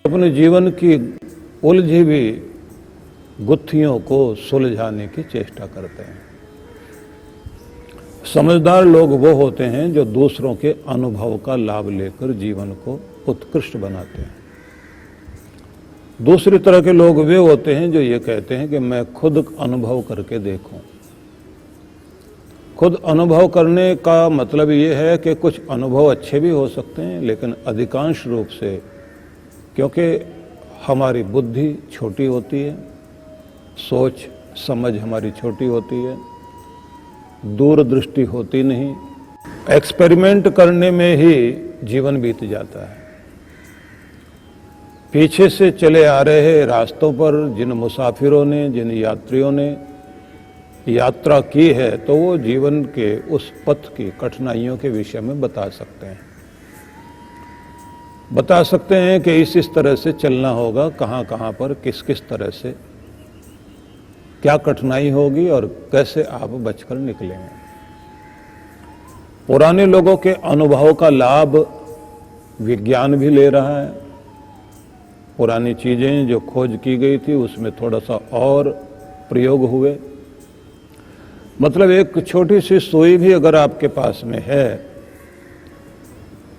अपने जीवन की उलझी हुई गुत्थियों को सुलझाने की चेष्टा करते हैं। समझदार लोग वो होते हैं जो दूसरों के अनुभव का लाभ लेकर जीवन को उत्कृष्ट बनाते हैं। दूसरी तरह के लोग वे होते हैं जो ये कहते हैं कि मैं खुद अनुभव करके देखूं। खुद अनुभव करने का मतलब ये है कि कुछ अनुभव अच्छे भी हो सकते हैं, लेकिन अधिकांश रूप से क्योंकि हमारी बुद्धि छोटी होती है, सोच समझ हमारी छोटी होती है, दूरदृष्टि होती नहीं, एक्सपेरिमेंट करने में ही जीवन बीत जाता है। पीछे से चले आ रहे रास्तों पर जिन मुसाफिरों ने, जिन यात्रियों ने यात्रा की है, तो वो जीवन के उस पथ की कठिनाइयों के विषय में बता सकते हैं कि इस तरह से चलना होगा, कहाँ कहाँ पर किस किस तरह से क्या कठिनाई होगी और कैसे आप बचकर निकलेंगे। पुराने लोगों के अनुभव का लाभ विज्ञान भी ले रहा है। पुरानी चीजें जो खोज की गई थी उसमें थोड़ा सा और प्रयोग हुए। मतलब एक छोटी सी सुई भी अगर आपके पास में है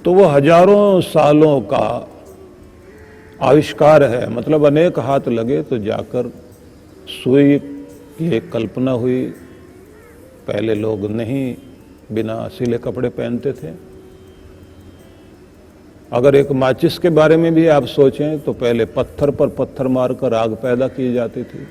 तो वो हजारों सालों का आविष्कार है। मतलब अनेक हाथ लगे तो जाकर सुई की एक कल्पना हुई। पहले लोग नहीं बिना सिले कपड़े पहनते थे। अगर एक माचिस के बारे में भी आप सोचें तो पहले पत्थर पर पत्थर मारकर आग पैदा की जाती थी।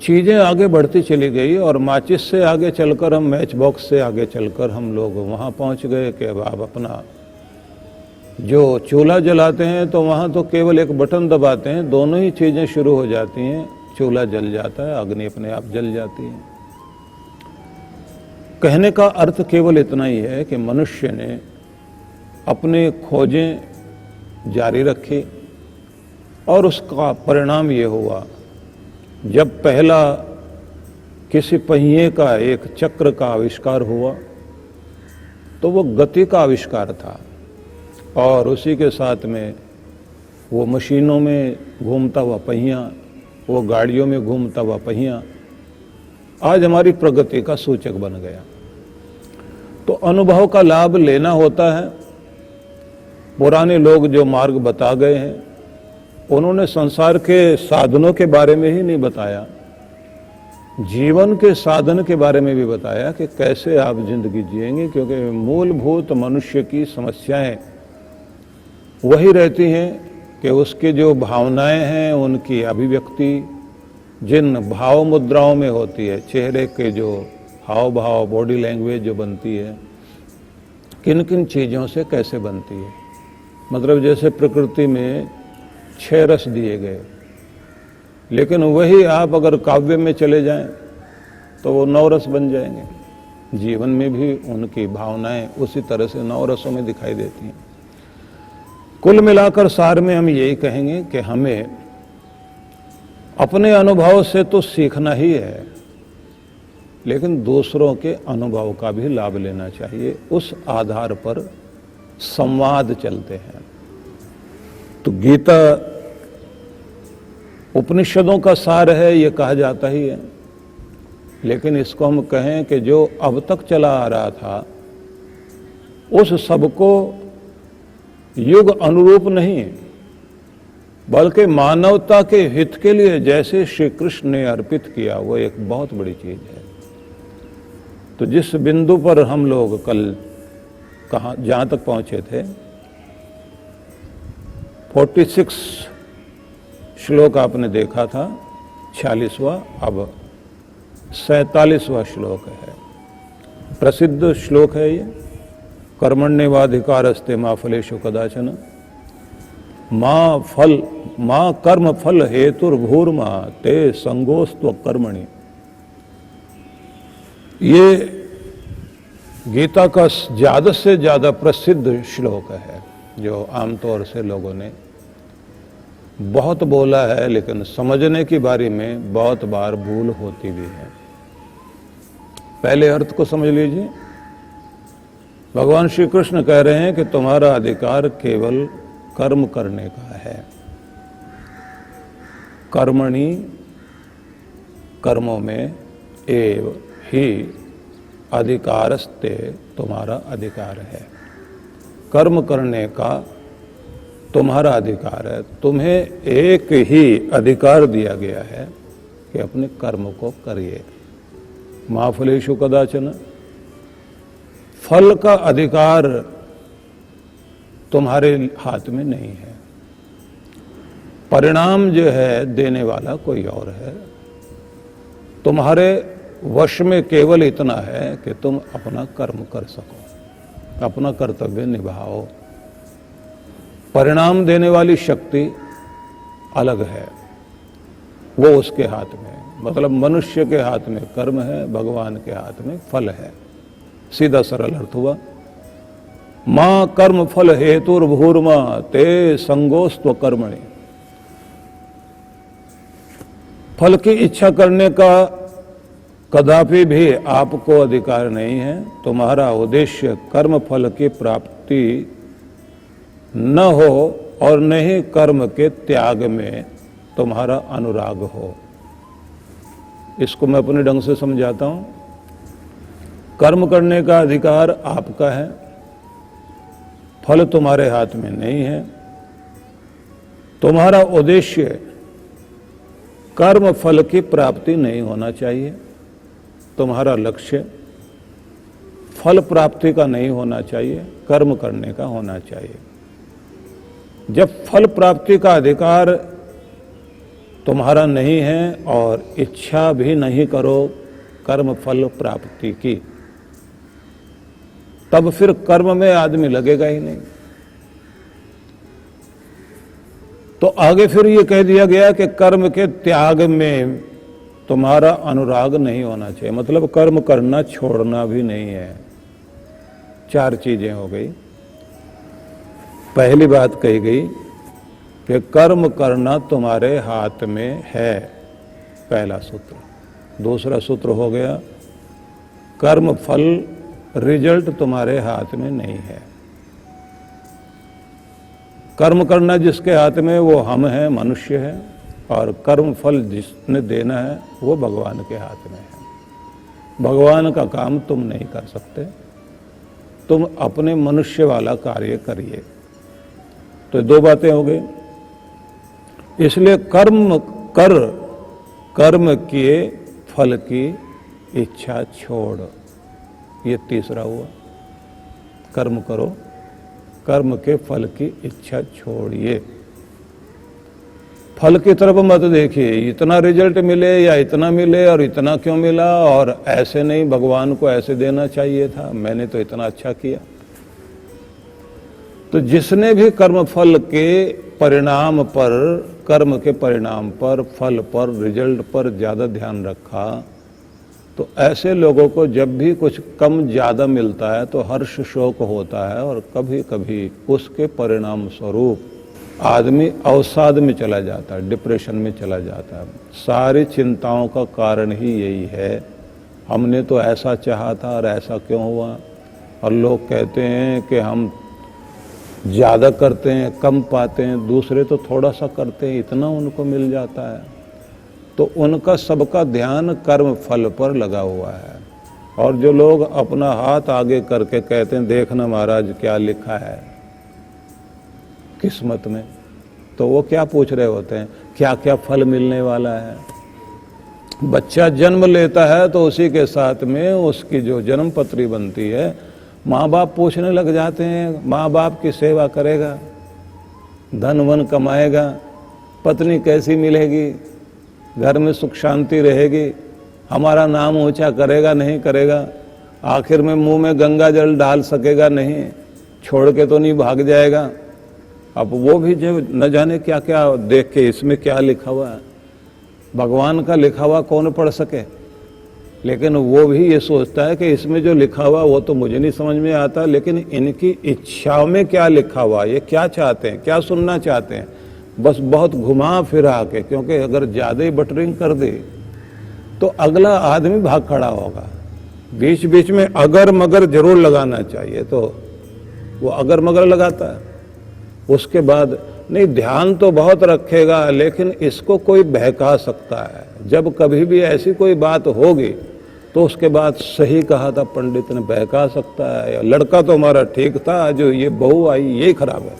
चीजें आगे बढ़ती चली गई और माचिस से आगे चलकर हम मैच बॉक्स से आगे चलकर हम लोग वहां पहुंच गए कि अब आप अपना जो चूल्हा जलाते हैं तो वहां तो केवल एक बटन दबाते हैं, दोनों ही चीजें शुरू हो जाती हैं। चूल्हा जल जाता है, अग्नि अपने आप जल जाती है। कहने का अर्थ केवल इतना ही है कि मनुष्य ने अपने खोजें जारी रखी और उसका परिणाम ये हुआ, जब पहला किसी पहिए का एक चक्र का आविष्कार हुआ तो वो गति का आविष्कार था और उसी के साथ में वो मशीनों में घूमता हुआ पहिया, वो गाड़ियों में घूमता हुआ पहिया आज हमारी प्रगति का सूचक बन गया। तो अनुभव का लाभ लेना होता है। पुराने लोग जो मार्ग बता गए हैं उन्होंने संसार के साधनों के बारे में ही नहीं बताया, जीवन के साधन के बारे में भी बताया कि कैसे आप जिंदगी जिएंगे। क्योंकि मूलभूत मनुष्य की समस्याएं वही रहती हैं कि उसकी जो भावनाएं हैं उनकी अभिव्यक्ति जिन भाव मुद्राओं में होती है, चेहरे के जो हाव भाव, बॉडी लैंग्वेज जो बनती है, किन किन चीज़ों से कैसे बनती है। मतलब जैसे प्रकृति में 6 रस दिए गए, लेकिन वही आप अगर काव्य में चले जाएं तो वो 9 रस बन जाएंगे। जीवन में भी उनकी भावनाएं उसी तरह से 9 रसों में दिखाई देती हैं। कुल मिलाकर सार में हम यही कहेंगे कि हमें अपने अनुभव से तो सीखना ही है, लेकिन दूसरों के अनुभव का भी लाभ लेना चाहिए। उस आधार पर संवाद चलते हैं। तो गीता उपनिषदों का सार है, ये कहा जाता ही है, लेकिन इसको हम कहें कि जो अब तक चला आ रहा था उस सबको युग अनुरूप नहीं, बल्कि मानवता के हित के लिए जैसे श्री कृष्ण ने अर्पित किया, वो एक बहुत बड़ी चीज है। तो जिस बिंदु पर हम लोग कल जहां तक पहुंचे थे, 46 श्लोक आपने देखा था, 46वां अब 47वां श्लोक है। प्रसिद्ध श्लोक है ये। कर्मण्येवाधिकारस्ते मा फलेषु कदाचन मां कर्म फल हेतुर्भूर्मा ते संगोस्त्व कर्मणि। ये गीता का ज्यादा से ज्यादा प्रसिद्ध श्लोक है जो आमतौर से लोगों ने बहुत बोला है, लेकिन समझने की बारी में बहुत बार भूल होती भी है। पहले अर्थ को समझ लीजिए। भगवान श्री कृष्ण कह रहे हैं कि तुम्हारा अधिकार केवल कर्म करने का है। कर्मणि, कर्मों में, एव ही अधिकारस्ते, तुम्हारा अधिकार है। कर्म करने का तुम्हारा अधिकार है। तुम्हें एक ही अधिकार दिया गया है कि अपने कर्म को करिए। मा फलेषु कदाचन, फल का अधिकार तुम्हारे हाथ में नहीं है। परिणाम जो है देने वाला कोई और है। तुम्हारे वश में केवल इतना है कि तुम अपना कर्म कर सको, अपना कर्तव्य निभाओ। परिणाम देने वाली शक्ति अलग है, वो उसके हाथ में है। मतलब मनुष्य के हाथ में कर्म है, भगवान के हाथ में फल है। सीधा सरल अर्थ हुआ। मां कर्म फल हेतुर्भूर्मा ते संगोस्त्व कर्मणि। फल की इच्छा करने का कदापि भी आपको अधिकार नहीं है। तुम्हारा उद्देश्य कर्म फल की प्राप्ति न हो और न ही कर्म के त्याग में तुम्हारा अनुराग हो। इसको मैं अपने ढंग से समझाता हूं। कर्म करने का अधिकार आपका है, फल तुम्हारे हाथ में नहीं है। तुम्हारा उद्देश्य कर्म फल की प्राप्ति नहीं होना चाहिए। तुम्हारा लक्ष्य फल प्राप्ति का नहीं होना चाहिए, कर्म करने का होना चाहिए। जब फल प्राप्ति का अधिकार तुम्हारा नहीं है और इच्छा भी नहीं करो कर्म फल प्राप्ति की, तब फिर कर्म में आदमी लगेगा ही नहीं। तो आगे फिर ये कह दिया गया कि कर्म के त्याग में तुम्हारा अनुराग नहीं होना चाहिए। मतलब कर्म करना छोड़ना भी नहीं है। चार चीजें हो गई। पहली बात कही गई कि कर्म करना तुम्हारे हाथ में है, पहला सूत्र। दूसरा सूत्र हो गया कर्म फल रिजल्ट तुम्हारे हाथ में नहीं है। कर्म करना जिसके हाथ में वो हम हैं, मनुष्य है, और कर्म फल जिसने देना है वो भगवान के हाथ में है। भगवान का काम तुम नहीं कर सकते, तुम अपने मनुष्य वाला कार्य करिए। तो दो बातें हो गई। इसलिए कर्म कर, कर्म किए फल की इच्छा छोड़, ये तीसरा हुआ। कर्म करो, कर्म के फल की इच्छा छोड़िए। फल की तरफ मत देखिए, इतना रिजल्ट मिले या इतना मिले और इतना क्यों मिला, और ऐसे नहीं, भगवान को ऐसे देना चाहिए था, मैंने तो इतना अच्छा किया। तो जिसने भी कर्म फल के परिणाम पर, कर्म के परिणाम पर, फल पर, रिजल्ट पर ज्यादा ध्यान रखा, तो ऐसे लोगों को जब भी कुछ कम ज्यादा मिलता है तो हर्ष शोक होता है, और कभी कभी उसके परिणाम स्वरूप आदमी अवसाद में चला जाता है, डिप्रेशन में चला जाता है। सारी चिंताओं का कारण ही यही है, हमने तो ऐसा चाहा था और ऐसा क्यों हुआ। और लोग कहते हैं कि हम ज़्यादा करते हैं कम पाते हैं, दूसरे तो थोड़ा सा करते हैं इतना उनको मिल जाता है। तो उनका सबका ध्यान कर्म फल पर लगा हुआ है। और जो लोग अपना हाथ आगे करके कहते हैं देखना महाराज क्या लिखा है किस्मत में, तो वो क्या पूछ रहे होते हैं, क्या क्या फल मिलने वाला है। बच्चा जन्म लेता है तो उसी के साथ में उसकी जो जन्म पत्री बनती है, माँ बाप पूछने लग जाते हैं, माँ बाप की सेवा करेगा, धन वन कमाएगा, पत्नी कैसी मिलेगी, घर में सुख शांति रहेगी, हमारा नाम ऊंचा करेगा नहीं करेगा, आखिर में मुंह में गंगा जल डाल सकेगा नहीं, छोड़ के तो नहीं भाग जाएगा। अब वो भी जो न जाने क्या क्या देख के इसमें क्या लिखा हुआ है, भगवान का लिखा हुआ कौन पढ़ सके, लेकिन वो भी ये सोचता है कि इसमें जो लिखा हुआ वो तो मुझे नहीं समझ में आता, लेकिन इनकी इच्छाओं में क्या लिखा हुआ, ये क्या चाहते हैं, क्या सुनना चाहते हैं। बस बहुत घुमा फिरा के, क्योंकि अगर ज़्यादा ही बटरिंग कर दे तो अगला आदमी भाग खड़ा होगा। बीच बीच में अगर मगर जरूर लगाना चाहिए, तो वो अगर मगर लगाता है। उसके बाद नहीं, ध्यान तो बहुत रखेगा, लेकिन इसको कोई बहका सकता है। जब कभी भी ऐसी कोई बात होगी तो उसके बाद सही कहा था पंडित ने, बहका सकता है। लड़का तो हमारा ठीक था, जो ये बहू आई ये खराब है।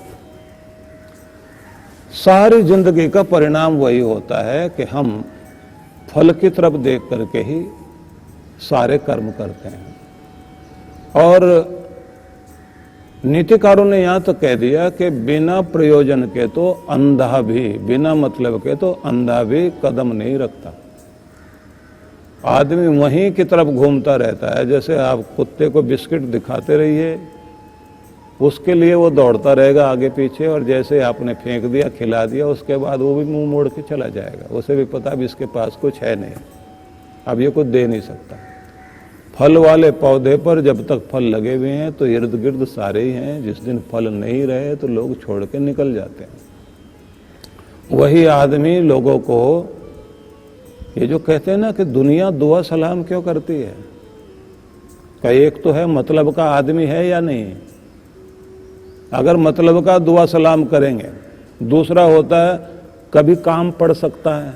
सारी जिंदगी का परिणाम वही होता है कि हम फल की तरफ देख करके ही सारे कर्म करते हैं। और नीतिकारों ने यहां तो कह दिया कि बिना प्रयोजन के तो अंधा भी, बिना मतलब के तो अंधा भी कदम नहीं रखता। आदमी वहीं की तरफ घूमता रहता है। जैसे आप कुत्ते को बिस्किट दिखाते रहिए, उसके लिए वो दौड़ता रहेगा आगे पीछे, और जैसे आपने फेंक दिया, खिला दिया, उसके बाद वो भी मुंह मोड़ के चला जाएगा। उसे भी पता भी इसके पास कुछ है नहीं, अब ये कुछ दे नहीं सकता। फल वाले पौधे पर जब तक फल लगे हुए हैं तो इर्द गिर्द सारे ही हैं। जिस दिन फल नहीं रहे तो लोग छोड़ के निकल जाते हैं। वही आदमी लोगों को, ये जो कहते हैं ना कि दुनिया दुआ सलाम क्यों करती है, का एक तो है मतलब का आदमी है या नहीं। अगर मतलब का दुआ सलाम करेंगे, दूसरा होता है कभी काम पड़ सकता है,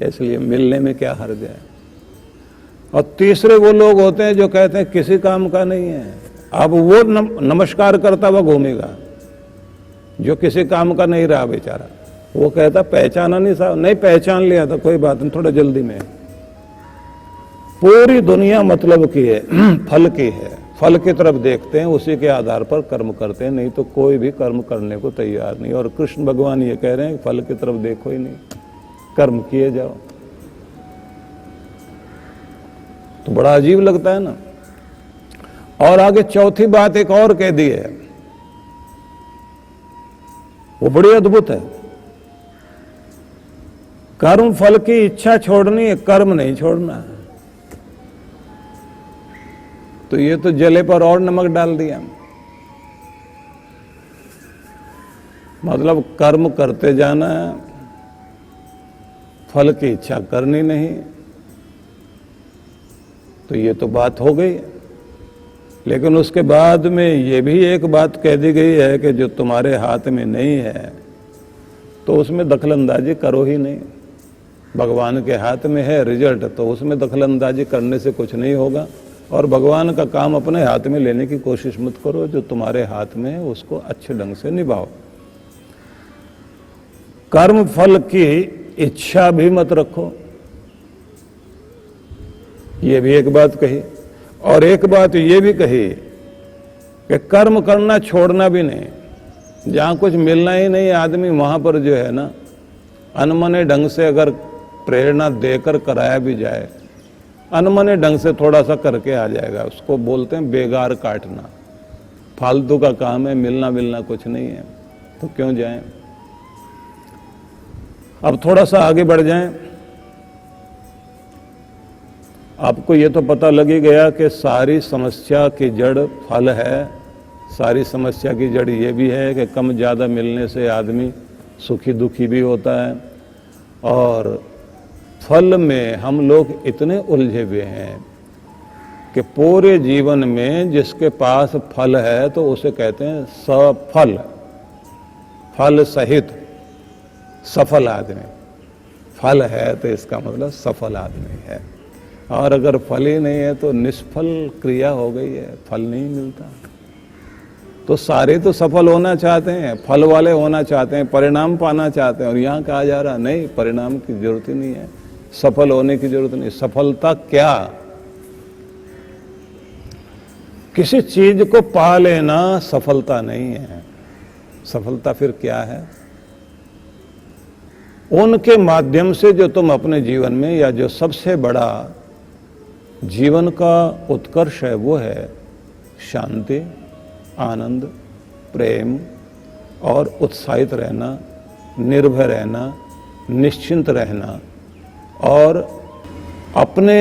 इसलिए मिलने में क्या हर्ज है। और तीसरे वो लोग होते हैं जो कहते हैं किसी काम का नहीं है। अब वो नमस्कार करता हुआ घूमेगा जो किसी काम का नहीं रहा बेचारा। वो कहता पहचाना नहीं साहब, नहीं पहचान लिया था, कोई बात नहीं, थोड़ा जल्दी में। पूरी दुनिया मतलब की है, फल की है। फल की तरफ देखते हैं, उसी के आधार पर कर्म करते हैं, नहीं तो कोई भी कर्म करने को तैयार नहीं। और कृष्ण भगवान ये कह रहे हैं फल की तरफ देखो ही नहीं, कर्म किए जाओ। तो बड़ा अजीब लगता है ना। और आगे चौथी बात एक और कह दी है, वो बड़ी अद्भुत है। कर्म फल की इच्छा छोड़नी है, कर्म नहीं छोड़ना है। तो ये तो जले पर और नमक डाल दिया। मतलब कर्म करते जाना है, फल की इच्छा करनी नहीं। तो ये तो बात हो गई। लेकिन उसके बाद में ये भी एक बात कह दी गई है कि जो तुम्हारे हाथ में नहीं है तो उसमें दखलंदाजी करो ही नहीं। भगवान के हाथ में है रिजल्ट, तो उसमें दखलंदाजी करने से कुछ नहीं होगा। और भगवान का काम अपने हाथ में लेने की कोशिश मत करो। जो तुम्हारे हाथ में है उसको अच्छे ढंग से निभाओ। कर्म फल की इच्छा भी मत रखो, ये भी एक बात कही। और एक बात ये भी कही कि कर्म करना छोड़ना भी नहीं। जहां कुछ मिलना ही नहीं आदमी, वहां पर जो है ना, अनमने ढंग से अगर प्रेरणा देकर कराया भी जाए, अनमने ढंग से थोड़ा सा करके आ जाएगा। उसको बोलते हैं बेगार काटना। फालतू का काम है, मिलना मिलना कुछ नहीं है, तो क्यों जाएं। अब थोड़ा सा आगे बढ़ जाएं। आपको ये तो पता लग ही गया कि सारी समस्या की जड़ फल है। सारी समस्या की जड़ ये भी है कि कम ज़्यादा मिलने से आदमी सुखी दुखी भी होता है। और फल में हम लोग इतने उलझे हुए हैं कि पूरे जीवन में जिसके पास फल है तो उसे कहते हैं सफल, फल सहित सफल आदमी। फल है तो इसका मतलब सफल आदमी है। और अगर फल ही नहीं है तो निष्फल क्रिया हो गई है, फल नहीं मिलता। तो सारे तो सफल होना चाहते हैं, फल वाले होना चाहते हैं, परिणाम पाना चाहते हैं। और यहाँ कहा जा रहा नहीं, परिणाम की जरूरत ही नहीं है, सफल होने की जरूरत नहीं। सफलता क्या? किसी चीज को पा लेना सफलता नहीं है। सफलता फिर क्या है? उनके माध्यम से जो तुम अपने जीवन में, या जो सबसे बड़ा जीवन का उत्कर्ष है वो है शांति, आनंद, प्रेम और उत्साहित रहना, निर्भय रहना, निश्चिंत रहना। और अपने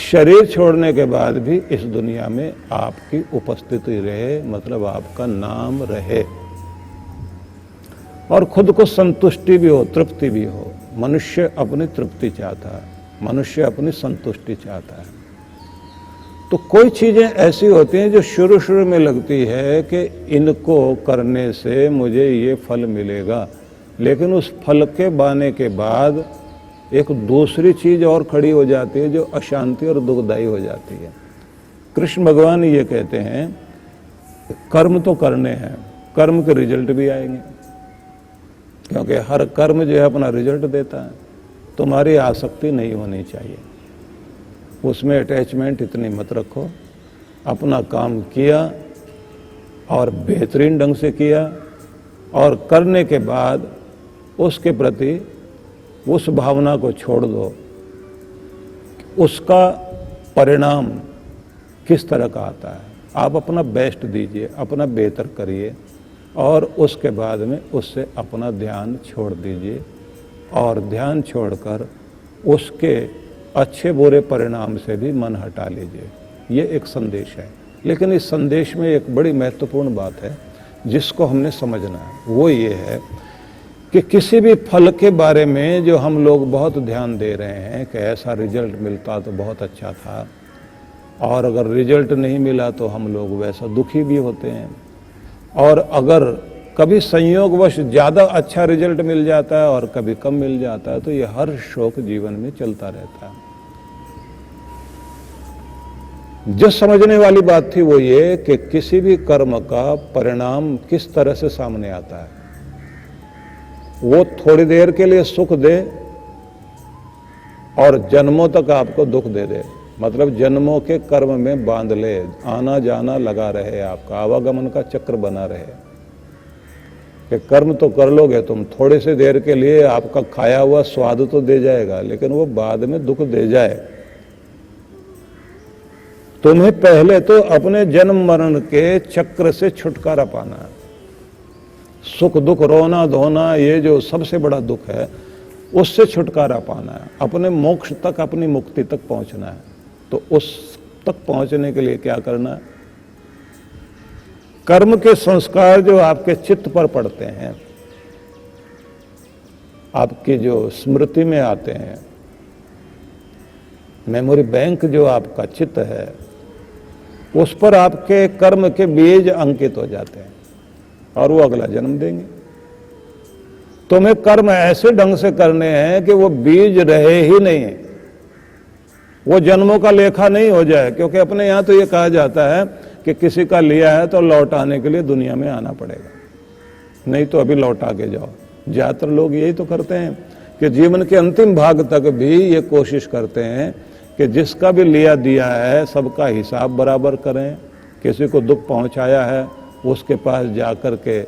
शरीर छोड़ने के बाद भी इस दुनिया में आपकी उपस्थिति रहे, मतलब आपका नाम रहे। और खुद को संतुष्टि भी हो, तृप्ति भी हो। मनुष्य अपनी तृप्ति चाहता है, मनुष्य अपनी संतुष्टि चाहता है। तो कोई चीजें ऐसी होती हैं जो शुरू शुरू में लगती है कि इनको करने से मुझे ये फल मिलेगा, लेकिन उस फल के पाने के बाद एक दूसरी चीज और खड़ी हो जाती है जो अशांति और दुखदायी हो जाती है। कृष्ण भगवान ये कहते हैं कर्म तो करने हैं, कर्म के रिजल्ट भी आएंगे, क्योंकि हर कर्म जो है अपना रिजल्ट देता है। तुम्हारी आसक्ति नहीं होनी चाहिए, उसमें अटैचमेंट इतनी मत रखो। अपना काम किया और बेहतरीन ढंग से किया, और करने के बाद उसके प्रति उस भावना को छोड़ दो, उसका परिणाम किस तरह का आता है। आप अपना बेस्ट दीजिए, अपना बेहतर करिए, और उसके बाद में उससे अपना ध्यान छोड़ दीजिए, और ध्यान छोड़कर उसके अच्छे बुरे परिणाम से भी मन हटा लीजिए। ये एक संदेश है, लेकिन इस संदेश में एक बड़ी महत्वपूर्ण बात है जिसको हमने समझना है। वो ये है कि किसी भी फल के बारे में जो हम लोग बहुत ध्यान दे रहे हैं कि ऐसा रिजल्ट मिलता तो बहुत अच्छा था, और अगर रिजल्ट नहीं मिला तो हम लोग वैसा दुखी भी होते हैं, और अगर कभी संयोगवश ज़्यादा अच्छा रिजल्ट मिल जाता है और कभी कम मिल जाता है, तो ये हर शोक जीवन में चलता रहता है। जो समझने वाली बात थी वो ये कि किसी भी कर्म का परिणाम किस तरह से सामने आता है। वो थोड़ी देर के लिए सुख दे और जन्मों तक आपको दुख दे दे, मतलब जन्मों के कर्म में बांध ले, आना जाना लगा रहे, आपका आवागमन का चक्र बना रहे कि कर्म तो कर लोगे तुम, थोड़ी सी देर के लिए आपका खाया हुआ स्वाद तो दे जाएगा, लेकिन वो बाद में दुख दे जाए। तुम्हें पहले तो अपने जन्म मरण के चक्र से छुटकारा पाना है। सुख दुख, रोना धोना, ये जो सबसे बड़ा दुख है, उससे छुटकारा पाना है, अपने मोक्ष तक, अपनी मुक्ति तक पहुंचना है। तो उस तक पहुंचने के लिए क्या करना है? कर्म के संस्कार जो आपके चित्त पर पड़ते हैं, आपकी जो स्मृति में आते हैं, मेमोरी बैंक जो आपका चित्त है, उस पर आपके कर्म के बीज अंकित हो जाते हैं और वो अगला जन्म देंगे। तुम्हें कर्म ऐसे ढंग से करने हैं कि वो बीज रहे ही नहीं, वो जन्मों का लेखा नहीं हो जाए। क्योंकि अपने यहां तो ये कहा जाता है कि किसी का लिया है तो लौटाने के लिए दुनिया में आना पड़ेगा, नहीं तो अभी लौटा के जाओ। ज्यादातर लोग यही तो करते हैं कि जीवन के अंतिम भाग तक भी ये कोशिश करते हैं कि जिसका भी लिया दिया है सबका हिसाब बराबर करें। किसी को दुख पहुंचाया है उसके पास जाकर के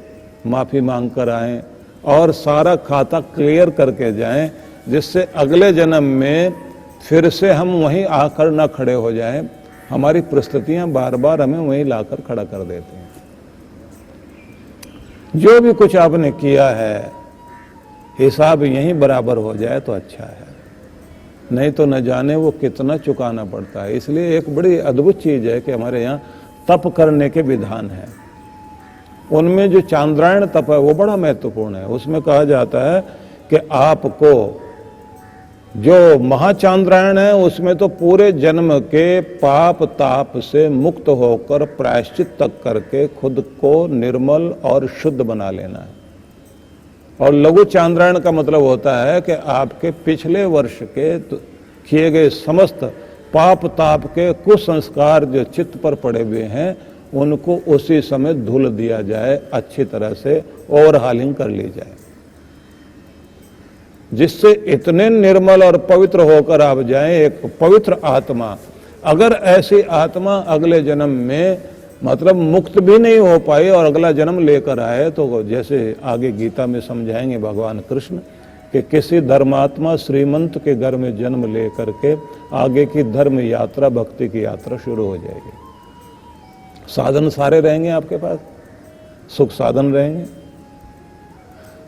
माफी मांग कर आएं और सारा खाता क्लियर करके जाएं, जिससे अगले जन्म में फिर से हम वहीं आकर ना खड़े हो जाएं। हमारी परिस्थितियां बार बार हमें वहीं लाकर खड़ा कर देते हैं। जो भी कुछ आपने किया है हिसाब यहीं बराबर हो जाए तो अच्छा है, नहीं तो न जाने वो कितना चुकाना पड़ता है। इसलिए एक बड़ी अद्भुत चीज है कि हमारे यहाँ तप करने के विधान है। उनमें जो चांद्रायण तप है वो बड़ा महत्वपूर्ण है। उसमें कहा जाता है कि आपको जो महाचांद्रायण है उसमें तो पूरे जन्म के पाप ताप से मुक्त होकर प्रायश्चित तक करके खुद को निर्मल और शुद्ध बना लेना है। और लघु चांद्रायण का मतलब होता है कि आपके पिछले वर्ष के किए गए समस्त पाप ताप के कुसंस्कार जो चित्त पर पड़े हुए हैं उनको उसी समय धुल दिया जाए, अच्छी तरह से ओवरहालिंग कर ली जाए, जिससे इतने निर्मल और पवित्र होकर आप जाएं, एक पवित्र आत्मा। अगर ऐसी आत्मा अगले जन्म में मतलब मुक्त भी नहीं हो पाई और अगला जन्म लेकर आए, तो जैसे आगे गीता में समझाएंगे भगवान कृष्ण कि किसी धर्मात्मा श्रीमंत के घर में जन्म लेकर के आगे की धर्म यात्रा, भक्ति की यात्रा शुरू हो जाएगी। साधन सारे रहेंगे आपके पास, सुख साधन रहेंगे,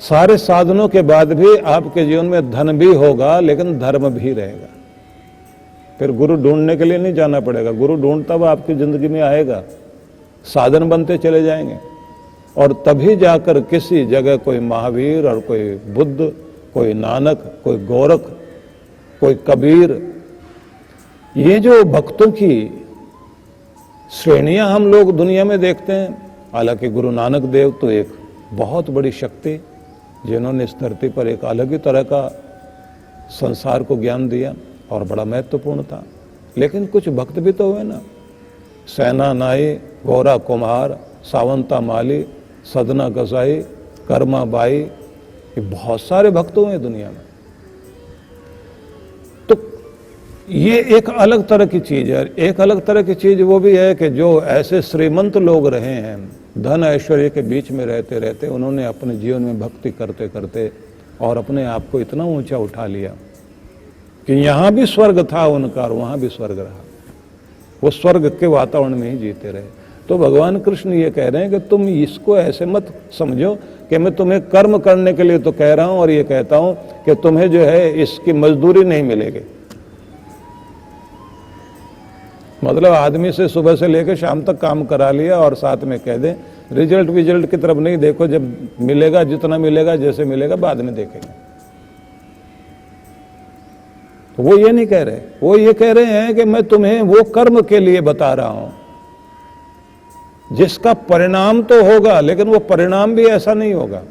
सारे साधनों के बाद भी आपके जीवन में धन भी होगा लेकिन धर्म भी रहेगा। फिर गुरु ढूंढने के लिए नहीं जाना पड़ेगा, गुरु ढूंढता हुआ आपकी जिंदगी में आएगा, साधन बनते चले जाएंगे और तभी जाकर किसी जगह कोई महावीर और कोई बुद्ध, कोई नानक, कोई गोरख, कोई कबीर, ये जो भक्तों की श्रेणियां हम लोग दुनिया में देखते हैं। हालांकि गुरु नानक देव तो एक बहुत बड़ी शक्ति, जिन्होंने इस धरती पर एक अलग ही तरह का संसार को ज्ञान दिया और बड़ा महत्वपूर्ण था। लेकिन कुछ भक्त भी तो हुए ना, सेना नाई, गौरा कुम्हार, सावंता माली, सदना गसाई, कर्मा बाई, ये बहुत सारे भक्त हुए दुनिया में। तो ये एक अलग तरह की चीज है। एक अलग तरह की चीज वो भी है कि जो ऐसे श्रीमंत लोग रहे हैं, धन ऐश्वर्य के बीच में रहते रहते उन्होंने अपने जीवन में भक्ति करते करते और अपने आप को इतना ऊंचा उठा लिया कि यहां भी स्वर्ग था उनका और वहां भी स्वर्ग रहा। वो स्वर्ग के वातावरण में ही जीते रहे। तो भगवान कृष्ण ये कह रहे हैं कि तुम इसको ऐसे मत समझो कि मैं तुम्हें कर्म करने के लिए तो कह रहा हूं और ये कहता हूं कि तुम्हें जो है इसकी मजदूरी नहीं मिलेगी। मतलब आदमी से सुबह से लेकर शाम तक काम करा लिया और साथ में कह दे रिजल्ट की तरफ नहीं देखो, जब मिलेगा जितना मिलेगा जैसे मिलेगा बाद में देखेंगे। तो वो ये नहीं कह रहे, वो ये कह रहे हैं कि मैं तुम्हें वो कर्म के लिए बता रहा हूं जिसका परिणाम तो होगा, लेकिन वो परिणाम भी ऐसा नहीं होगा।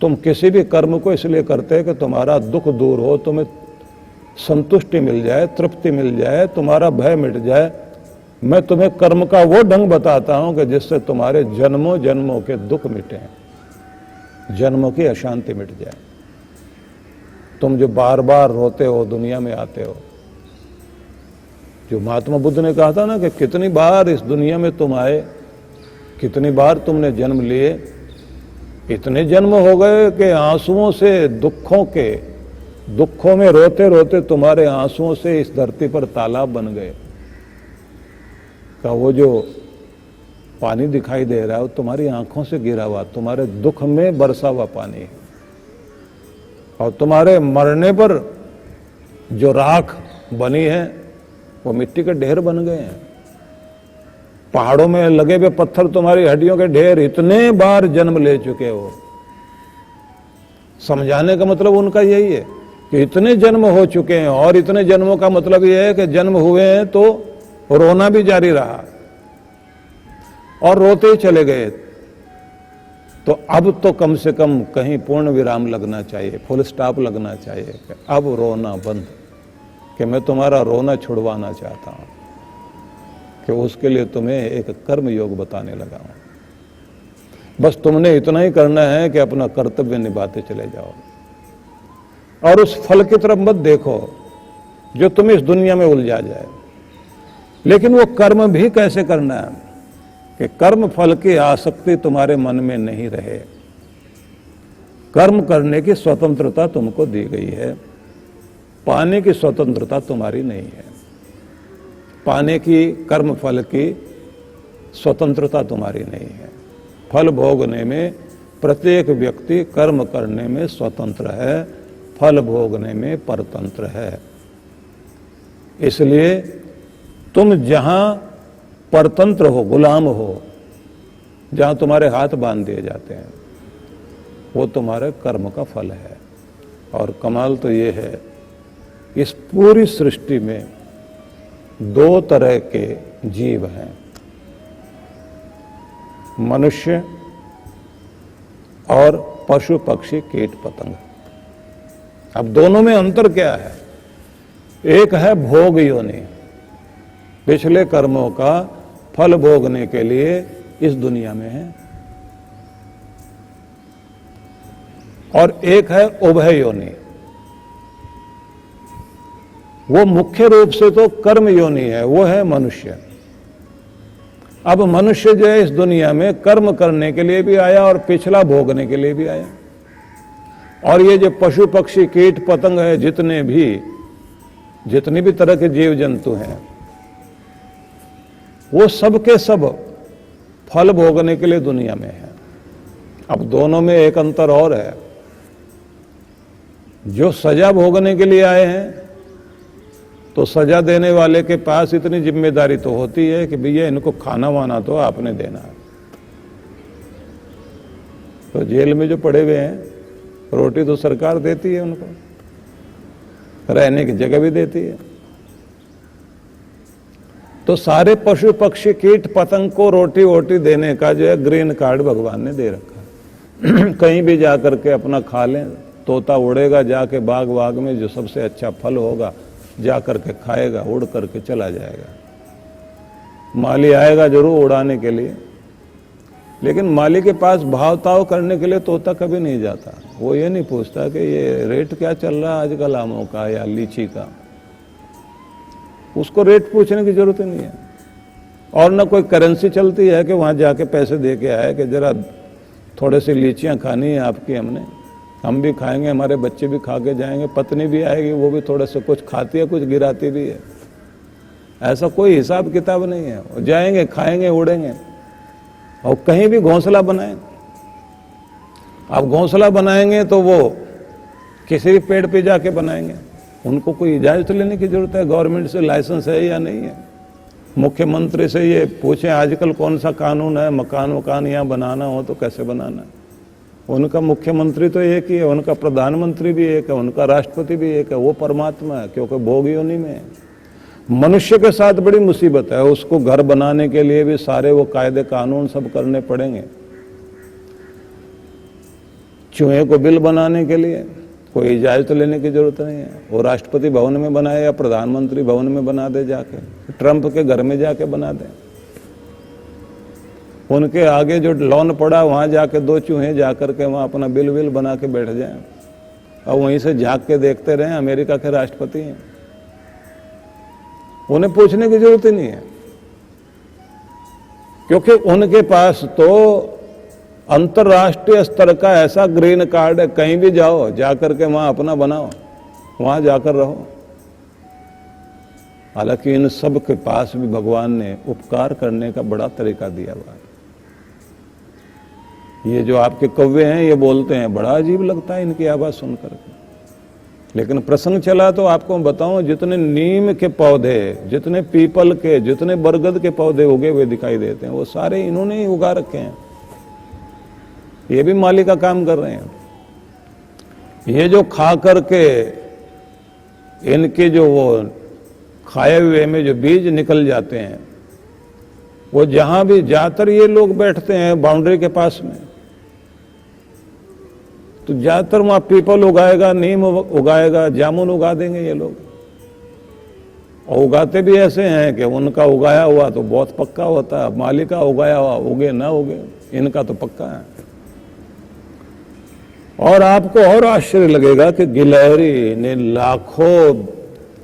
तुम किसी भी कर्म को इसलिए करते हैं कि तुम्हारा दुख दूर हो, तुम्हें संतुष्टि मिल जाए, तृप्ति मिल जाए, तुम्हारा भय मिट जाए। मैं तुम्हें कर्म का वो ढंग बताता हूं कि जिससे तुम्हारे जन्मों जन्मों के दुख मिटे, जन्मों की अशांति मिट जाए। तुम जो बार बार रोते हो, दुनिया में आते हो, जो महात्मा बुद्ध ने कहा था ना कि कितनी बार इस दुनिया में तुम आए, कितनी बार तुमने जन्म लिए, इतने जन्म हो गए कि आंसुओं से दुखों में रोते रोते तुम्हारे आंसुओं से इस धरती पर तालाब बन गए। का वो जो पानी दिखाई दे रहा है वो तुम्हारी आंखों से गिरा हुआ, तुम्हारे दुख में बरसा हुआ पानी है। और तुम्हारे मरने पर जो राख बनी है वो मिट्टी के ढेर बन गए हैं। पहाड़ों में लगे हुए पत्थर तुम्हारी हड्डियों के ढेर। इतने बार जन्म ले चुके हो। समझाने का मतलब उनका यही है कि इतने जन्म हो चुके हैं, और इतने जन्मों का मतलब यह है कि जन्म हुए हैं तो रोना भी जारी रहा और रोते ही चले गए। तो अब तो कम से कम कहीं पूर्ण विराम लगना चाहिए, फुल स्टॉप लगना चाहिए कि अब रोना बंद, कि मैं तुम्हारा रोना छुड़वाना चाहता हूं, कि उसके लिए तुम्हें एक कर्म योग बताने लगा हूं। बस तुमने इतना ही करना है कि अपना कर्तव्य निभाते चले जाओ और उस फल की तरफ मत देखो जो तुम्हें इस दुनिया में उलझा जाए। लेकिन वो कर्म भी कैसे करना है कि कर्म फल की आसक्ति तुम्हारे मन में नहीं रहे। कर्म करने की स्वतंत्रता तुमको दी गई है, पाने की स्वतंत्रता तुम्हारी नहीं है। पाने की, कर्म फल की स्वतंत्रता तुम्हारी नहीं है। फल भोगने में प्रत्येक व्यक्ति कर्म करने में स्वतंत्र है, फल भोगने में परतंत्र है। इसलिए तुम जहां परतंत्र हो, गुलाम हो, जहां तुम्हारे हाथ बांध दिए जाते हैं, वो तुम्हारे कर्म का फल है। और कमाल तो ये है, इस पूरी सृष्टि में दो तरह के जीव हैं, मनुष्य और पशु पक्षी कीट पतंग। अब दोनों में अंतर क्या है? एक है भोग योनि, पिछले कर्मों का फल भोगने के लिए इस दुनिया में है, और एक है उभय योनि। वो मुख्य रूप से तो कर्म योनि है, वो है मनुष्य। अब मनुष्य जो है इस दुनिया में कर्म करने के लिए भी आया और पिछला भोगने के लिए भी आया। और ये जो पशु पक्षी कीट पतंग है, जितनी भी तरह के जीव जंतु हैं, वो सब के सब फल भोगने के लिए दुनिया में है। अब दोनों में एक अंतर और है। जो सजा भोगने के लिए आए हैं, तो सजा देने वाले के पास इतनी जिम्मेदारी तो होती है कि भैया इनको खाना वाना तो आपने देना है। तो जेल में जो पड़े हुए हैं, रोटी तो सरकार देती है उनको, रहने की जगह भी देती है। तो सारे पशु पक्षी कीट पतंग को रोटी वोटी देने का जो है ग्रीन कार्ड भगवान ने दे रखा। कहीं भी जा करके अपना खा लें, तोता उड़ेगा जाके बाग वाग में, जो सबसे अच्छा फल होगा जा करके खाएगा, उड़ करके चला जाएगा। माली आएगा जरूर उड़ाने के लिए, लेकिन माली के पास भावताव करने के लिए तोता कभी नहीं जाता। वो ये नहीं पूछता कि ये रेट क्या चल रहा है आजकल आमों का या लीची का, उसको रेट पूछने की जरूरत ही नहीं है। और ना कोई करेंसी चलती है कि वहां जाके पैसे दे के आए कि जरा थोड़े सी लीचियां खानी है आपकी, हमने, हम भी खाएंगे, हमारे बच्चे भी खा के जाएंगे, पत्नी भी आएगी, वो भी थोड़े से कुछ खाती है, कुछ गिराती भी है। ऐसा कोई हिसाब किताब नहीं है। जाएंगे, खाएंगे, उड़ेंगे। और कहीं भी घोंसला बनाएं, आप घोंसला बनाएंगे तो वो किसी भी पेड़ पे जाके बनाएंगे, उनको कोई इजाजत लेने की जरूरत है, गवर्नमेंट से लाइसेंस है या नहीं है। मुख्यमंत्री से ये पूछें आजकल कौन सा कानून है, मकान यहाँ बनाना हो तो कैसे बनाना है। उनका मुख्यमंत्री तो एक ही है, उनका प्रधानमंत्री भी एक है, उनका राष्ट्रपति भी एक है, वो परमात्मा है, क्योंकि भोग योनि में है। मनुष्य के साथ बड़ी मुसीबत है, उसको घर बनाने के लिए भी सारे वो कायदे कानून सब करने पड़ेंगे। चूहे को बिल बनाने के लिए कोई इजाजत लेने की जरूरत नहीं है, वो राष्ट्रपति भवन में बनाए या प्रधानमंत्री भवन में बना दे, जाके ट्रंप के घर में जाके बना दे। उनके आगे जो लॉन पड़ा वहां जाके दो चूहे जाकर के वहां अपना बिल विल बना के बैठ जाएं और वहीं से झांक के देखते रहें अमेरिका के राष्ट्रपति हैं। उन्हें पूछने की जरूरत ही नहीं है, क्योंकि उनके पास तो अंतर्राष्ट्रीय स्तर का ऐसा ग्रीन कार्ड है, कहीं भी जाओ जाकर के वहां अपना बनाओ, वहां जाकर रहो। हालांकि इन सब के पास भी भगवान ने उपकार करने का बड़ा तरीका दिया हुआ है। ये जो आपके कौवे हैं ये बोलते हैं, बड़ा अजीब लगता है इनकी आवाज सुनकर के, लेकिन प्रसंग चला तो आपको बताऊं, जितने नीम के पौधे, जितने पीपल के, जितने बरगद के पौधे उगे हुए दिखाई देते हैं, वो सारे इन्होंने ही उगा रखे हैं। ये भी माली का काम कर रहे हैं। ये जो खा करके इनके जो वो खाए हुए में जो बीज निकल जाते हैं, वो जहां भी ज्यादातर ये लोग बैठते हैं बाउंड्री के पास में, तो ज्यादातर वहां पीपल उगाएगा, नीम उगाएगा, जामुन उगा देंगे ये लोग। और उगाते भी ऐसे हैं कि उनका उगाया हुआ तो बहुत पक्का होता है, माली का उगाया हुआ उगे ना उगे, इनका तो पक्का है। और आपको और आश्चर्य लगेगा कि गिलहरी ने लाखों,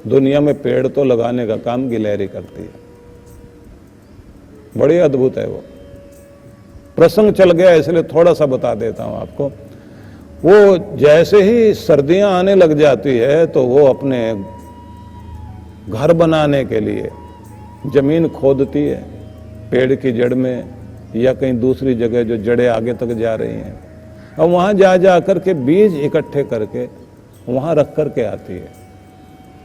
दुनिया में पेड़ तो लगाने का काम गिलहरी करती है। बड़ी अद्भुत है वो। प्रसंग चल गया इसलिए थोड़ा सा बता देता हूं आपको। वो जैसे ही सर्दियां आने लग जाती है तो वो अपने घर बनाने के लिए जमीन खोदती है, पेड़ की जड़ में या कहीं दूसरी जगह जो जड़ें आगे तक जा रही हैं, और वहां जा करके बीज इकट्ठे करके वहां रख करके आती है।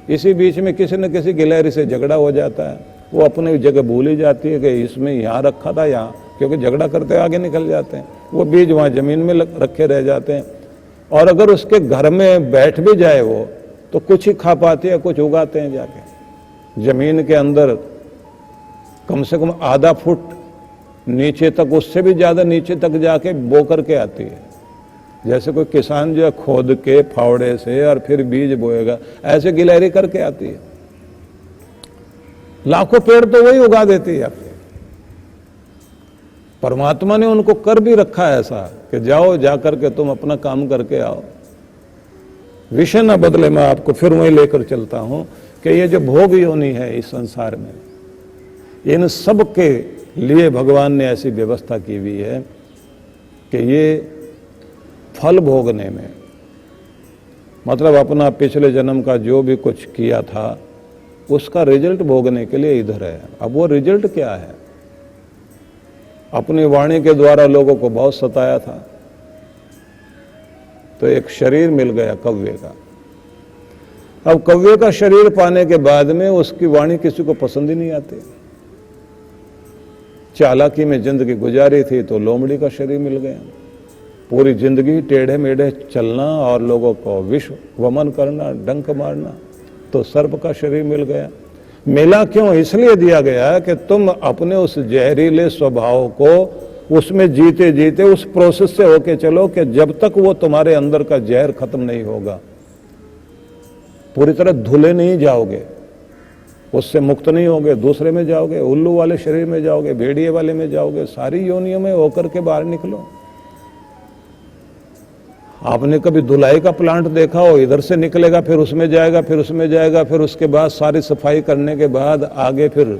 इसी बीच में किसी न किसी गिलहरी से झगड़ा हो जाता है, वो अपनी जगह भूल ही जाती है कि इसमें यहाँ रखा था, यहाँ, क्योंकि झगड़ा करते आगे निकल जाते हैं, वो बीज वहाँ जमीन में रखे रह जाते हैं। और अगर उसके घर में बैठ भी जाए वो, तो कुछ ही खा पाते हैं, कुछ उगाते हैं जाके जमीन के अंदर, कम से कम आधा फुट नीचे तक, उससे भी ज्यादा नीचे तक जाके बो करके आती है। जैसे कोई किसान जो है खोद के फावड़े से और फिर बीज बोएगा, ऐसे गिलहरी करके आती है। लाखों पेड़ तो वही उगा देती है आपके। परमात्मा ने उनको कर भी रखा है ऐसा कि जाओ, जाकर के तुम अपना काम करके आओ। विषय न बदले, मैं आपको फिर वहीं लेकर चलता हूं कि ये जो भोग योनि है इस संसार में, इन सब के लिए भगवान ने ऐसी व्यवस्था की हुई है कि ये फल भोगने में, मतलब अपना पिछले जन्म का जो भी कुछ किया था उसका रिजल्ट भोगने के लिए इधर है। अब वो रिजल्ट क्या है? अपनी वाणी के द्वारा लोगों को बहुत सताया था, तो एक शरीर मिल गया कव्वे का। अब कव्वे का शरीर पाने के बाद में उसकी वाणी किसी को पसंद ही नहीं आती। चालाकी में जिंदगी गुजारी थी तो लोमड़ी का शरीर मिल गया। पूरी जिंदगी टेढ़े मेढ़े चलना और लोगों को विष वमन करना, डंक मारना, तो सर्प का शरीर मिल गया। मिला क्यों? इसलिए दिया गया कि तुम अपने उस जहरीले स्वभाव को उसमें जीते जीते उस प्रोसेस से होके चलो कि जब तक वो तुम्हारे अंदर का जहर खत्म नहीं होगा, पूरी तरह धुले नहीं जाओगे, उससे मुक्त नहीं होगे, दूसरे में जाओगे, उल्लू वाले शरीर में जाओगे, भेड़िए वाले में जाओगे, सारी योनियों में होकर के बाहर निकलो। आपने कभी धुलाई का प्लांट देखा हो? इधर से निकलेगा, फिर उसमें जाएगा, फिर उसमें जाएगा, फिर उसके बाद सारी सफाई करने के बाद आगे फिर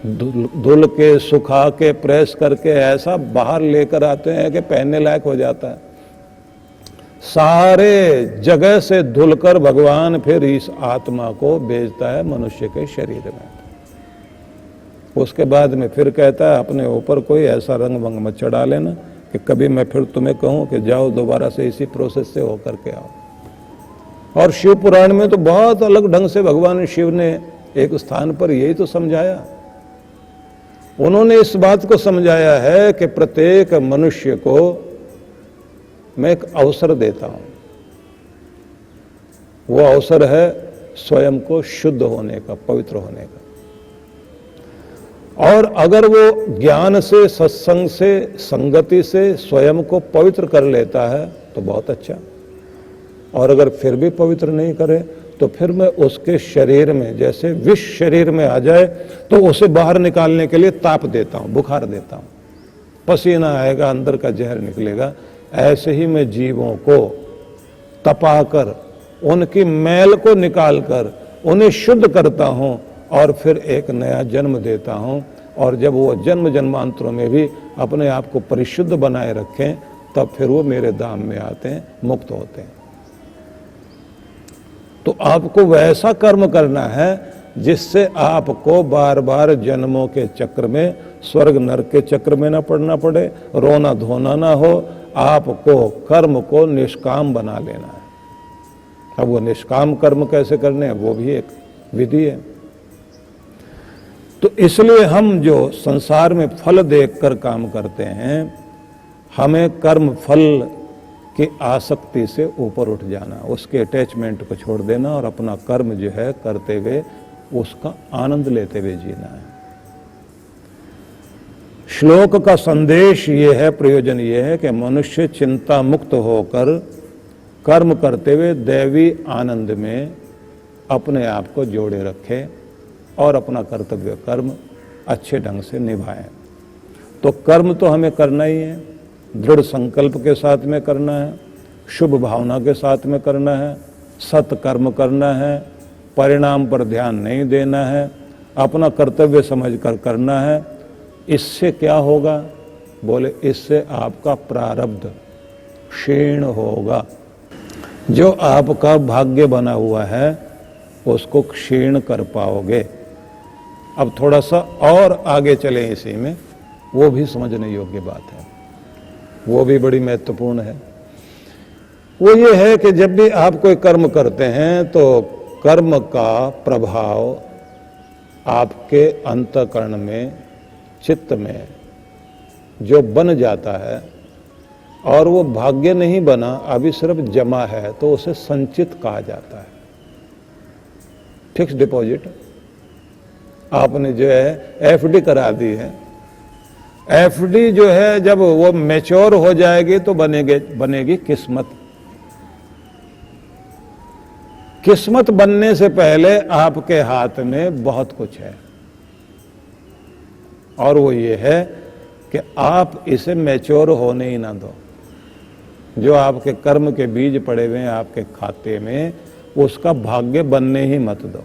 धुल के सुखा के प्रेस करके ऐसा बाहर लेकर आते हैं कि पहनने लायक हो जाता है। सारे जगह से धुलकर भगवान फिर इस आत्मा को भेजता है मनुष्य के शरीर में। उसके बाद में फिर कहता है अपने ऊपर कोई ऐसा रंग वंग मत चढ़ा लेना कि कभी मैं फिर तुम्हें कहूं कि जाओ दोबारा से इसी प्रोसेस से होकर के आओ। और शिव पुराण में तो बहुत अलग ढंग से भगवान शिव ने एक स्थान पर यही तो समझाया। उन्होंने इस बात को समझाया है कि प्रत्येक मनुष्य को मैं एक अवसर देता हूं। वो अवसर है स्वयं को शुद्ध होने का, पवित्र होने का। और अगर वो ज्ञान से, सत्संग से, संगति से स्वयं को पवित्र कर लेता है तो बहुत अच्छा। और अगर फिर भी पवित्र नहीं करे तो फिर मैं उसके शरीर में जैसे विष शरीर में आ जाए तो उसे बाहर निकालने के लिए ताप देता हूं, बुखार देता हूं, पसीना आएगा, अंदर का जहर निकलेगा। ऐसे ही मैं जीवों को तपाकर, उनकी मैल को निकालकर उन्हें शुद्ध करता हूं और फिर एक नया जन्म देता हूं। और जब वो जन्म जन्मांतरों में भी अपने आप को परिशुद्ध बनाए रखें तब फिर वो मेरे धाम में आते हैं, मुक्त होते हैं। तो आपको वैसा कर्म करना है जिससे आपको बार बार जन्मों के चक्र में, स्वर्ग नरक के चक्र में ना पड़ना पड़े, रोना धोना ना हो। आपको कर्म को निष्काम बना लेना है। अब वो निष्काम कर्म कैसे करने हैं वो भी एक विधि है। तो इसलिए हम जो संसार में फल देखकर काम करते हैं, हमें कर्म फल की आसक्ति से ऊपर उठ जाना, उसके अटैचमेंट को छोड़ देना और अपना कर्म जो है करते हुए उसका आनंद लेते हुए जीना है। श्लोक का संदेश ये है, प्रयोजन ये है कि मनुष्य चिंता मुक्त होकर कर्म करते हुए दैवी आनंद में अपने आप को जोड़े रखे और अपना कर्तव्य कर्म अच्छे ढंग से निभाएं। तो कर्म तो हमें करना ही है, दृढ़ संकल्प के साथ में करना है, शुभ भावना के साथ में करना है, सत्कर्म करना है, परिणाम पर ध्यान नहीं देना है, अपना कर्तव्य समझकर करना है। इससे क्या होगा? बोले इससे आपका प्रारब्ध क्षीण होगा। जो आपका भाग्य बना हुआ है उसको क्षीण कर पाओगे। अब थोड़ा सा और आगे चलें इसी में, वो भी समझने योग्य बात है, वो भी बड़ी महत्वपूर्ण है। वो ये है कि जब भी आप कोई कर्म करते हैं तो कर्म का प्रभाव आपके अंतःकरण में, चित्त में जो बन जाता है और वो भाग्य नहीं बना, अभी सिर्फ जमा है, तो उसे संचित कहा जाता है। फिक्स डिपॉजिट आपने जो है एफडी करा दी है। एफडी जो है जब वो मैच्योर हो जाएगी तो बनेगी किस्मत। किस्मत बनने से पहले आपके हाथ में बहुत कुछ है और वो ये है कि आप इसे मैच्योर होने ही ना दो। जो आपके कर्म के बीज पड़े हुए हैं आपके खाते में, उसका भाग्य बनने ही मत दो।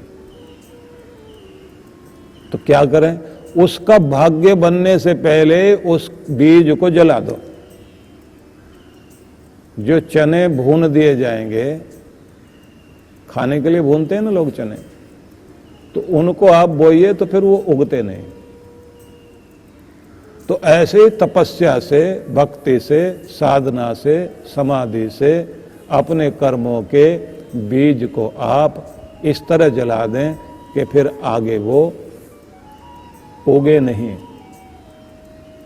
तो क्या करें? उसका भाग्य बनने से पहले उस बीज को जला दो। जो चने भून दिए जाएंगे, खाने के लिए भूनते हैं ना लोग चने, तो उनको आप बोइए तो फिर वो उगते नहीं। तो ऐसे ही तपस्या से, भक्ति से, साधना से, समाधि से अपने कर्मों के बीज को आप इस तरह जला दें कि फिर आगे वो उगे नहीं।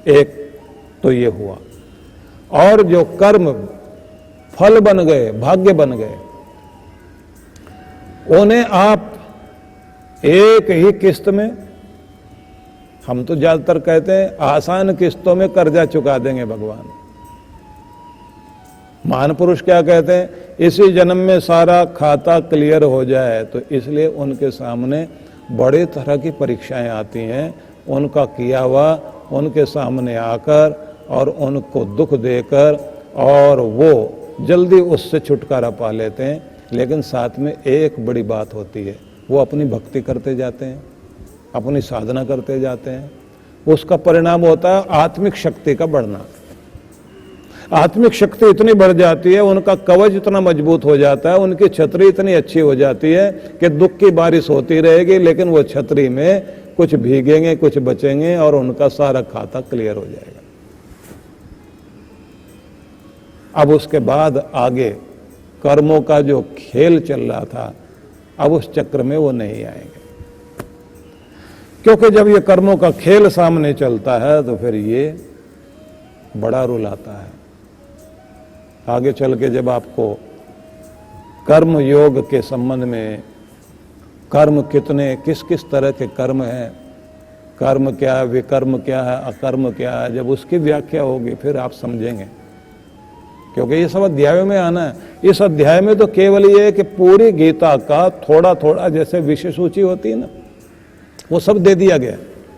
एक तो ये हुआ। और जो कर्म फल बन गए, भाग्य बन गए, उन्हें आप एक ही किस्त में, हम तो ज्यादातर कहते हैं आसान किस्तों में कर्जा चुका देंगे भगवान। महान पुरुष क्या कहते हैं, इसी जन्म में सारा खाता क्लियर हो जाए, तो इसलिए उनके सामने बड़े तरह की परीक्षाएं आती हैं। उनका किया हुआ उनके सामने आकर और उनको दुख देकर और वो जल्दी उससे छुटकारा पा लेते हैं। लेकिन साथ में एक बड़ी बात होती है, वो अपनी भक्ति करते जाते हैं, अपनी साधना करते जाते हैं। उसका परिणाम होता है आत्मिक शक्ति का बढ़ना। आत्मिक शक्ति इतनी बढ़ जाती है, उनका कवच इतना मजबूत हो जाता है, उनकी छतरी इतनी अच्छी हो जाती है कि दुख की बारिश होती रहेगी, लेकिन वो छतरी में कुछ भीगेंगे, कुछ बचेंगे और उनका सारा खाता क्लियर हो जाएगा। अब उसके बाद आगे कर्मों का जो खेल चल रहा था, अब उस चक्र में वो नहीं आएंगे, क्योंकि जब ये कर्मों का खेल सामने चलता है तो फिर ये बड़ा रोल आता है। आगे चल के जब आपको कर्म योग के संबंध में कर्म कितने, किस किस तरह के कर्म हैं, कर्म क्या है, विकर्म क्या है, अकर्म क्या है, जब उसकी व्याख्या होगी फिर आप समझेंगे। क्योंकि ये सब अध्यायों में आना है। इस अध्याय में तो केवल ये है कि पूरी गीता का थोड़ा थोड़ा, जैसे विषय सूची होती है ना, वो सब दे दिया गया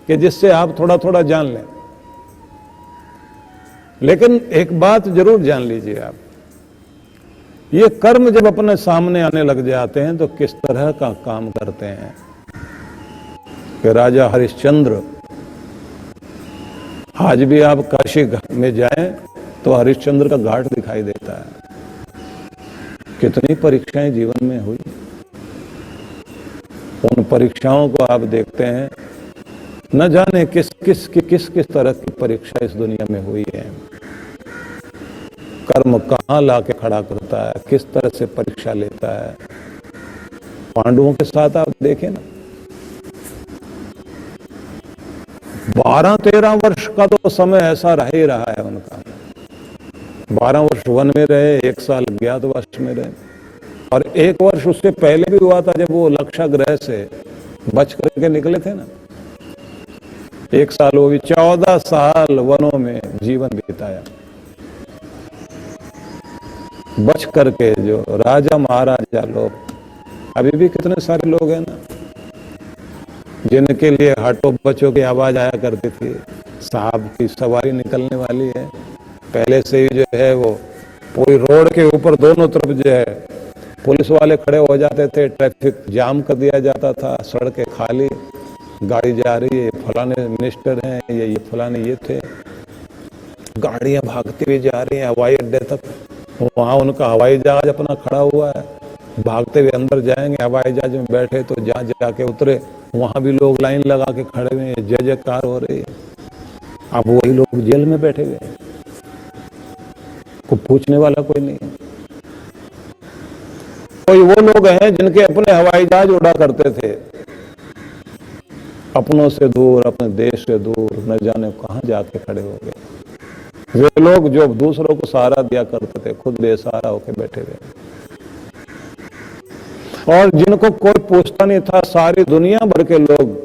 कि जिससे आप थोड़ा थोड़ा जान लें। लेकिन एक बात जरूर जान लीजिए आप, ये कर्म जब अपने सामने आने लग जाते हैं तो किस तरह का काम करते हैं कि राजा हरिश्चंद्र, आज भी आप काशी में जाएं तो हरिश्चंद्र का घाट दिखाई देता है। कितनी परीक्षाएं जीवन में हुई, उन परीक्षाओं को आप देखते हैं, न जाने किस किस तरह की परीक्षा इस दुनिया में हुई है। कर्म कहां लाके खड़ा करता है, किस तरह से परीक्षा लेता है। पांडवों के साथ आप देखें ना, 12-13 वर्ष का तो समय ऐसा रह ही रहा है उनका। 12 वर्ष वन में रहे, 1 साल अज्ञातवास में रहे, और 1 वर्ष उससे पहले भी हुआ था जब वो लक्षाग्रह से बच करके निकले थे ना। 1 साल वो भी 14 साल वनों में जीवन बिताया बच करके। जो राजा महाराजा लोग, अभी भी कितने सारे लोग हैं ना जिनके लिए हटो बच्चों की आवाज आया करती थी, साहब की सवारी निकलने वाली है। पहले से ही जो है वो पूरी रोड के ऊपर दोनों तरफ जो है पुलिस वाले खड़े हो जाते थे, ट्रैफिक जाम कर दिया जाता था, सड़कें खाली, गाड़ी जा रही है, फलाने मिनिस्टर हैं, ये फलाने ये थे, गाड़ियां भागती हुई जा रही हैं हवाई अड्डे तक। वहां उनका हवाई जहाज अपना खड़ा हुआ है, भागते हुए अंदर जाएंगे, हवाई जहाज में बैठे तो जहां जाके उतरे वहां भी लोग लाइन लगा के खड़े हुए हैं, जय जयकार हो रही है। अब वही लोग जेल में बैठे हुए हैं, को पूछने वाला कोई नहीं है। कोई वो लोग हैं जिनके अपने हवाई जहाज उड़ा करते थे, अपनों से दूर, अपने देश से दूर, न जाने कहां जाके खड़े हो गए। वे लोग जो दूसरों को सहारा दिया करते थे, खुद बेसहारा होकर बैठे हुए, और जिनको कोई पूछता नहीं था। सारी दुनिया भर के लोग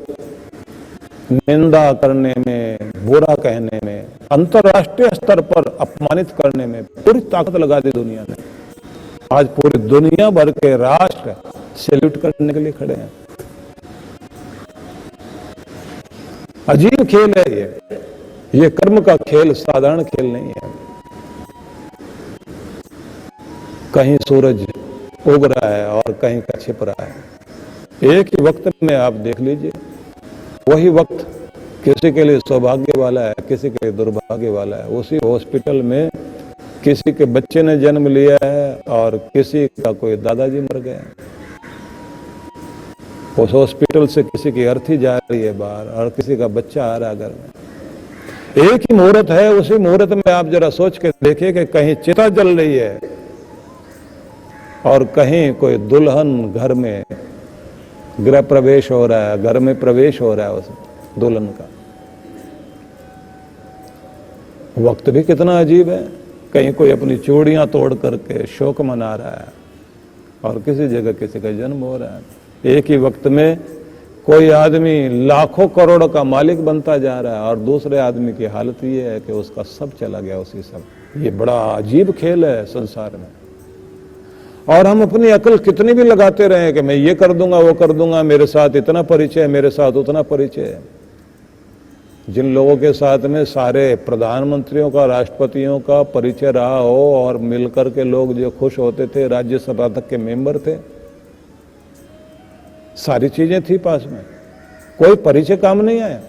निंदा करने में, बुरा कहने में, अंतर्राष्ट्रीय स्तर पर अपमानित करने में पूरी ताकत लगा दी दुनिया ने। आज पूरी दुनिया भर के राष्ट्र सैल्यूट करने के लिए खड़े हैं। अजीब खेल है ये कर्म का खेल साधारण खेल नहीं है। कहीं सूरज उग रहा है और कहीं का छिप रहा है। एक ही वक्त में आप देख लीजिए, वही वक्त किसी के लिए सौभाग्य वाला है, किसी के लिए दुर्भाग्य वाला है। उसी हॉस्पिटल में किसी के बच्चे ने जन्म लिया है और किसी का कोई दादाजी मर गया। उस हॉस्पिटल से किसी की अर्थी जा रही है बाहर और किसी का बच्चा आ रहा है घर में। एक ही मुहूर्त है, उसी मुहूर्त में आप जरा सोच के देखिए कि कहीं चिता जल रही है और कहीं कोई दुल्हन घर में गृह प्रवेश हो रहा है, घर में प्रवेश हो रहा है उस दुल्हन का। वक्त भी कितना अजीब है। कहीं कोई अपनी चूड़ियां तोड़ करके शोक मना रहा है और किसी जगह किसी का जन्म हो रहा है। एक ही वक्त में कोई आदमी लाखों करोड़ का मालिक बनता जा रहा है और दूसरे आदमी की हालत ये है कि उसका सब चला गया उसी सब। ये बड़ा अजीब खेल है संसार में। और हम अपनी अकल कितनी भी लगाते रहे कि मैं ये कर दूंगा वो कर दूंगा, मेरे साथ इतना परिचय है, मेरे साथ उतना परिचय है। जिन लोगों के साथ में सारे प्रधानमंत्रियों का, राष्ट्रपतियों का परिचय रहा हो और मिलकर के लोग जो खुश होते थे, राज्यसभा तक के मेंबर थे, सारी चीजें थी पास में, कोई परिचय काम नहीं आया।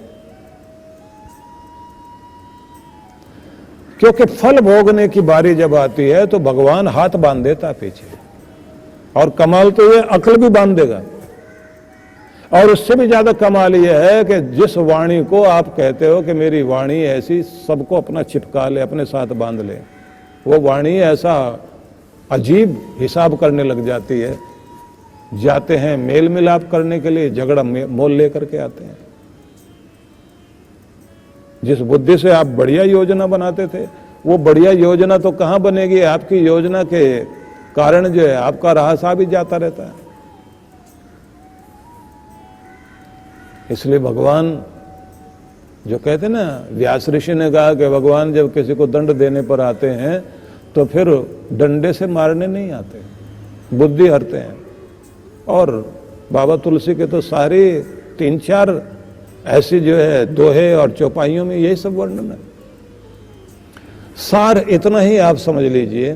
क्योंकि फल भोगने की बारी जब आती है तो भगवान हाथ बांध देता पीछे, और कमाल तो ये अक्ल भी बांध देगा। और उससे भी ज्यादा कमाल यह है कि जिस वाणी को आप कहते हो कि मेरी वाणी ऐसी सबको अपना चिपका ले, अपने साथ बांध ले, वो वाणी ऐसा अजीब हिसाब करने लग जाती है। जाते हैं मेल मिलाप करने के लिए, झगड़ा मोल लेकर के आते हैं। जिस बुद्धि से आप बढ़िया योजना बनाते थे, वो बढ़िया योजना तो कहां बनेगी। आपकी योजना के कारण जो है आपका रास्ता भी जाता रहता है। इसलिए भगवान जो कहते हैं ना, व्यास ऋषि ने कहा कि भगवान जब किसी को दंड देने पर आते हैं तो फिर डंडे से मारने नहीं आते, बुद्धि हरते हैं। और बाबा तुलसी के तो सारी 3-4 ऐसी जो है दोहे और चौपाइयों में यही सब वर्णन है। सार इतना ही आप समझ लीजिए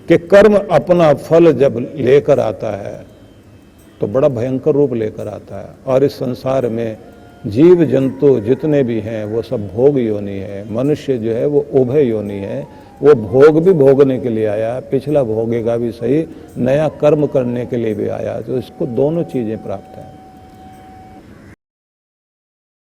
कि कर्म अपना फल जब लेकर आता है तो बड़ा भयंकर रूप लेकर आता है। और इस संसार में जीव जंतु जितने भी हैं वो सब भोग योनि है। मनुष्य जो है वो उभय योनि है, वो भोग भी भोगने के लिए आया, पिछला भोगेगा भी सही, नया कर्म करने के लिए भी आया। तो इसको दोनों चीजें प्राप्त हैं।